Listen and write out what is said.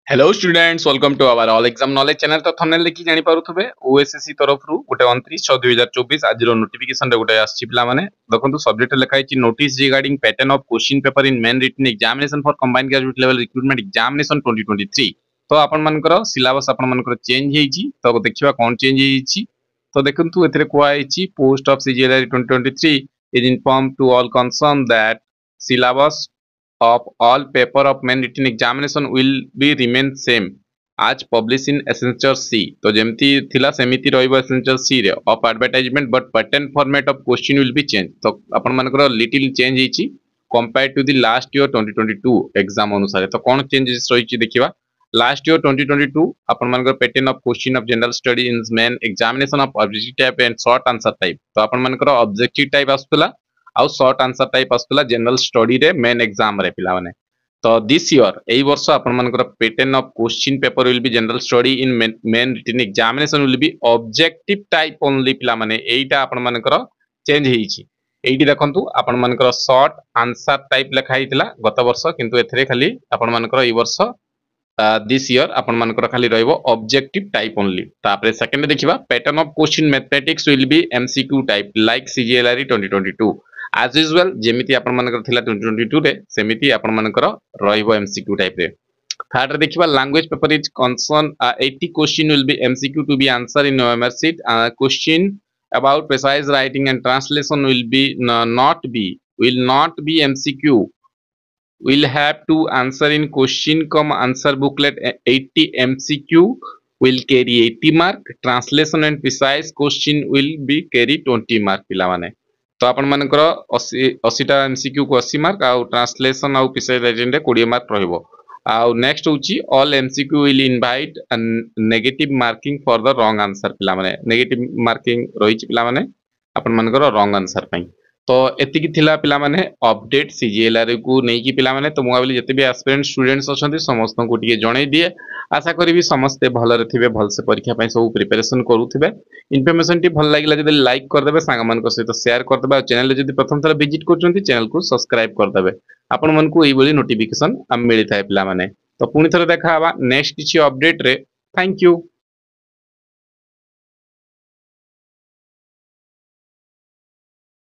Hello students welcome to our all exam knowledge channel. तो thumbnail देखि जानि पारुथबे OSSC तरफ रु गोटे 29/6/2024 आज रो नोटिफिकेशन रे गोटे आछि पिला माने देखंतु सब्जेक्ट लिखा है notice regarding pattern of question paper in main written examination for combined graduate level recruitment examination 2023। तो आपण मानकर सिलेबस आपण मानकर चेंज हेछि। तो देखिबा कोन चेंज हेछि। तो देखंतु एथरे कोआ हेछि post of CGLR 2023 is inform to all concern that syllabus of all paper of main written examination will be remain same as published in Accenture C। तो जेमती थिला सेमिति रहइबो Accenture C रे of advertisement but pattern format of question will be changed। तो आपण मानकर little change हिची compare to the last year 2022 exam अनुसार। तो कोन changes रहिची देखिबा। लास्ट ईयर 2022 आपण मानकर pattern of question of general study in main examination of objective type and short answer type. तो आपण मानकर ऑब्जेक्टिव टाइप आस्तला आउ शॉर्ट आंसर टाइप आस्तला जनरल स्टडी रे मेन एग्जाम रे पिला माने। तो दिस ईयर एई वर्ष आपण मानकर pattern of question paper will be general study in main written examination will be objective type only पिला माने। एईटा आपण मानकर चेंज हेइची। एईटी देखंतु आपण मानकर शॉर्ट आंसर टाइप लिखा हितला गत वर्ष किंतु एथरे खाली आपण मानकर एई वर्ष दिस ईयर आपण मानकर खाली रहइबो ऑब्जेक्टिव टाइप ओनली। तापरे सेकंड देखिबा pattern of question mathematics will be MCQ type like CGLR 2022 as usual जेमिति आपण मानकर थिला 2022 रे सेमिति आपण मानकर रहइबो एमसीक्यू टाइप रे। थर्ड रे देखिबा language paper is concern 80 question will be MCQ to be answer in OMR sheet. Question about precise writing and translation will not be MCQ, will have to answer in question come answer booklet 80 MCQ will carry 80 mark, translation and precise question will be carry 20 mark पिला माने। तो आपण मानकर 80 टा MCQ को 80 mark आउ translation आउ precise writing रे 20 मार्क रहइबो। आउ नेक्स्ट होची all MCQ will invite negative marking for the wrong answer पिला माने। नेगेटिव मार्किंग रहिची पिला माने आपण मानकर रॉन्ग आंसर पई। तो एतिकी थिला पिला माने अपडेट सीजीएलआर को नै कि पिला माने। तो मु भाबिली जते भी एस्पिरेंट स्टूडेंट्स अछंती समस्त को टिके जणै दिए। आशा करी समस्ते भल रे थिबे भल से परीक्षा पई सब प्रिपरेशन करूथिबे। इन्फॉर्मेशन टी भल लागिला जदि लाइक कर देबे सांग मान को सहित शेयर कर देबे। चैनल रे जदि प्रथम थरा विजिट करचंती चैनल को सब्सक्राइब कर देबे। आपण मन को एई बोली नोटिफिकेशन मिलि थाए पिला माने। तो पुनी थरा देखा हवा नेक्स्ट किछि अपडेट रे। Thank you.